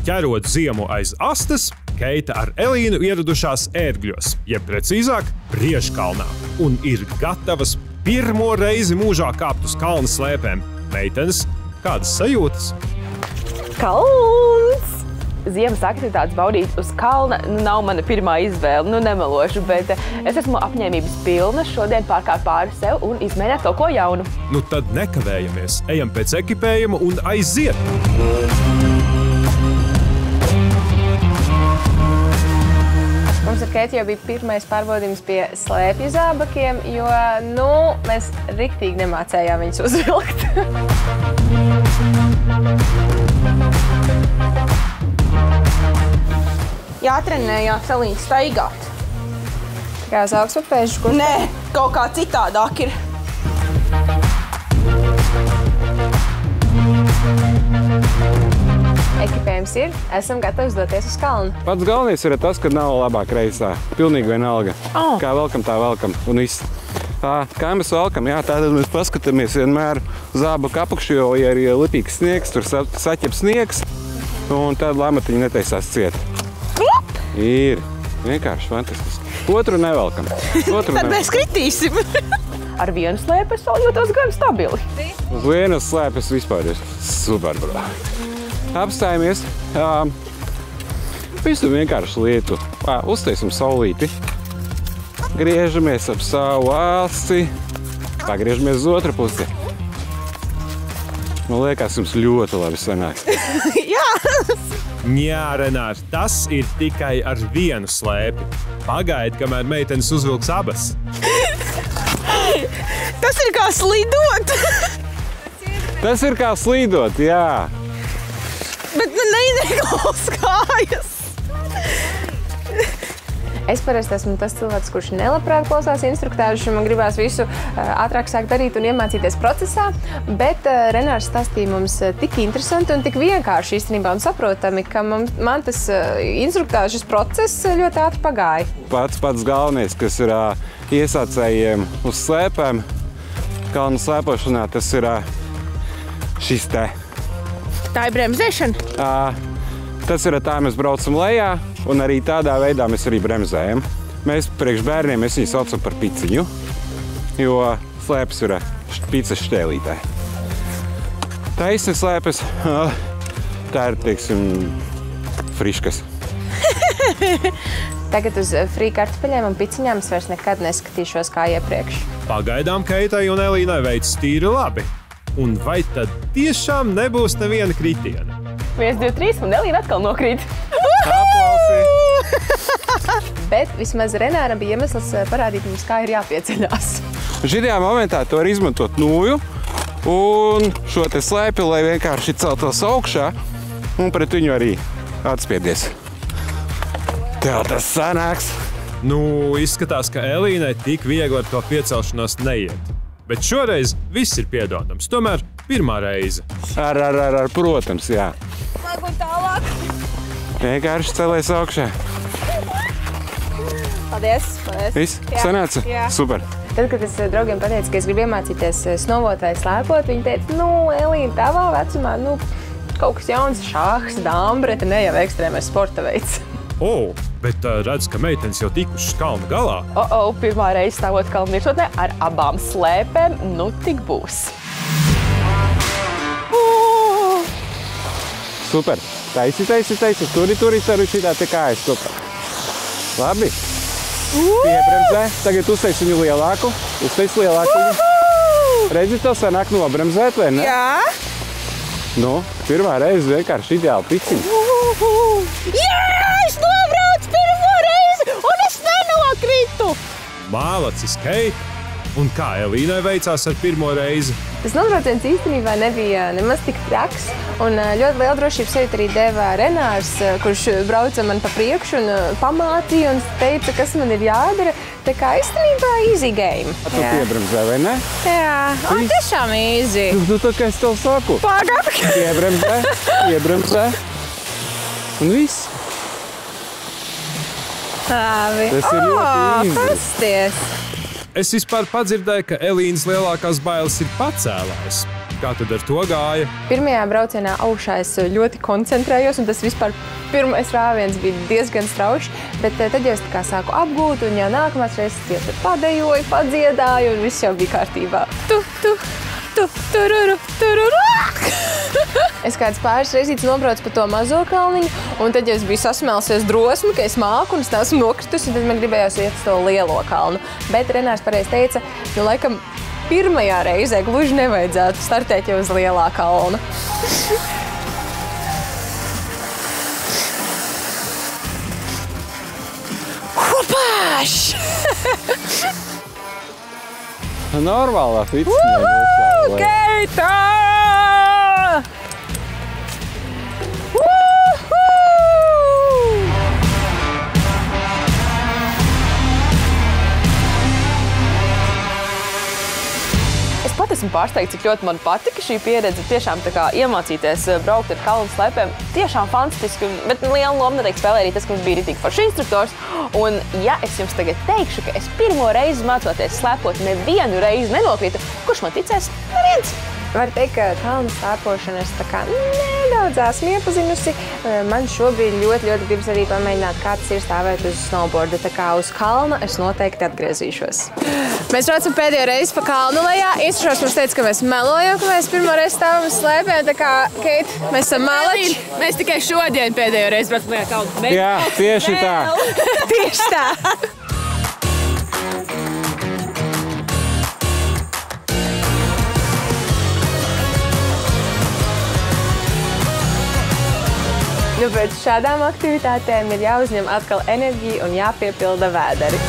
ķerot ziemu aiz astes, Keita ar Elīnu ieradušās ērgļos, jeb precīzāk, Briežkalnā, un ir gatavas pirmo reizi mūžā kāpt uz kalna slēpēm. Meitenes, kādas sajūtas? Kalns! Ziemas aktivitātes baudīt uz kalna nav mana pirmā izvēle, nemelošu, bet es esmu apņēmības pilna šodien pārkāpt pāri sev un izmēģināt kaut ko jaunu. Nu tad nekavējamies, ejam pēc ekipējuma un aiziet! Mums ar Keitu jau bija pirmais pārbaudījums pie slēpju zābakiem, jo, mēs riktīgi nemācējām viņus uzvilkt. Jātrenējās Elīna staigāt. Kā uz augstpapēžu, kur? Nē, kaut kā citādāk ir. Ekipējums ir, esam gatavi doties uz kalnu. Pats galvenais ir tas, ka nav labāk reisā. Pilnīgi vienalga. Kā velkam, tā velkam. Un viss. Kā mēs velkam? Jā, tātad mēs paskatāmies vienmēr zābaku apakšu, jo ja ir lipīgs sniegs, tur saķep sniegs, un tad lamatiņi netaisās ciet. Ir. Vienkārši fantastiski. Otru nevelkam. Tad mēs kritīsim. Ar vienu slēpi es vēl jūtos gan stabili. Uz vienas slēpes vispār ir super, bro. Apstājamies. Visu vienkārši lietu. Uztaisim saulīti. Griežamies ap savu asi. Pagriežamies uz otru pusi. Man liekas, jums ļoti labi sanāks. Jā! Jā, Renār, tas ir tikai ar vienu slēpi. Pagaidi, kamēr meitenes uzvilks abas. Tas ir kā slidot! Tas ir kā slidot, jā. Bet neklaus kājas. Es parasti esmu tas cilvēks, kurš nelabprāt klausās instruktāžus, un man gribās visu ātrāk sākt darīt un iemācīties procesā, bet Renārs stāstīja mums tik interesanti un tik vienkārši īstenībā un saprotami, ka man tas instruktāžas process ļoti ātri pagāja. Pats galvenais, kas ir iesācējiem uz slēpēm, kalnu slēpošanā, tas ir šis te. Tā ir bremzēšana? Tas ir tā, mēs braucam lejā, un arī tādā veidā mēs arī bremzējam. Mēs priekš bērniem viņu saucam par piciņu, jo slēpes ir picas šķēlītē. Taisni slēpes, tā ir, teiksim, friškas. Tagad uz frī kartupeļiem un piciņām es vairs nekad neskatīšos kā iepriekš. Pagaidām Keitai un Elīnai veids tīri labi. Un vai tad tiešām nebūs neviena kritiena? 1, 2, 3 un Elīna atkal nokrīt. Aplausi! Bet vismaz Renāram bija iemesls parādīt mums, kā ir jāpieceļās. Šitajā momentā tu vari izmantot nūju un šo te slēpi, lai vienkārši celtos augšā un pret viņu arī atspiedies. Tev tas sanāks. Izskatās, ka Elīnai tik viegli ar to piecelšanos neiet. Bet šoreiz viss ir piedodams. Tomēr pirmā reize. Protams, jā. Lagu tālāk. Vienkārši celies augšā. Paldies. Viss? Sanāca? Jā. Super. Tad, kad es draugiem pateicu, ka es gribu iemācīties snovot vai slēpot, viņi teica, Elīna, tavā vecumā, kaut kas jauns, šahs, dambrete, ne jau ekstrēmais sporta veids. Bet redz, ka meitenes jau tikušas kalna galā. Pirmā reize stāvot kalna virsotnē ar abām slēpēm, tik būs. Super. Taisi. Turi šitā te kājas kopā. Labi. Piebremzē. Tagad uztais viņu lielāku. Redzi, tev sanāk nobremzēt, vai ne? Jā. Pirmā reize vienkārši ideāli piciņa. Jā, es nobraucu pirmo reizi un es nenokritu. Mālacis, Keita! Un kā Elīnai veicās ar pirmo reizi? Tas nobrauciens īstenībā nebija nemaz tik traks, un ļoti liela drošība sevi arī deva Renārs, kurš brauca man pa priekšu un pamācīja un teica, kas man ir jādara. Tā kā īstenībā easy game. Tu piebremzē, vai ne? Jā, tiešām easy. Tā kā es tev saku. Pagad. Piebremzē. Un viss. Labi. Tas ir ļoti easy. Pasties. Es vispār padzirdēju, ka Elīnas lielākās bailes ir pacēlājs. Kā tad ar to gāja? Pirmajā braucienā augšā es ļoti koncentrējos, un tas vispār pirmais rāviens bija diezgan strauši, bet tad jau es tā kā sāku apgūt, un jau nākamās reizes jau tur padejoju, padziedāju, un viss jau bija kārtībā. Es kāds pāris reizītes nobraucu pa to mazo kalniņu, un tad jau es biju sasmēlusies drosmi, ka es māku, un es esmu nokritusi, un tad man gribējās iet uz to lielo kalnu. Bet Renārs pareizi teica, laikam pirmajā reizē gluži nevajadzētu startēt jau uz lielā kalna. Hopāš! Normālā ficņā nosālē. Keita! Esmu pārsteigta, cik ļoti man patika šī pieredze. Tiešām tā kā iemācīties braukt ar kalnu slēpēm. Tiešām fantastiski, bet lielu lomu noteikti spēlē arī tas, ka mums bija ritīgi foršs instruktors. Un ja es jums tagad teikšu, ka es pirmo reizi mācoties slēpot nevienu reizi nenokrītu, kurš man ticēs? Neviens! Var teikt, ka kalnu slēpošanu es tā kā nedaudz esmu iepazinusi. Man šobrīd ļoti gribas arī pamēģināt, kā tas ir stāvēt uz snowboarda. Tā kā uz kalna es noteikti atgriezīšos. Mēs braucam pēdējo reizi pa kalnu lejā. Instruktors mums teica, ka mēs melojam, ka mēs pirmo reizi stāvam uz slēpēm. Tā kā, Keit, mēs esam maleči. Mēs tikai šodien pēdējo reizi braucam lejā kalnu. Jā, tieši tā. Tieši tā. Pēc šādām aktivitātēm ir jāuzņem atkal enerģija un jāpiepilda vēderi.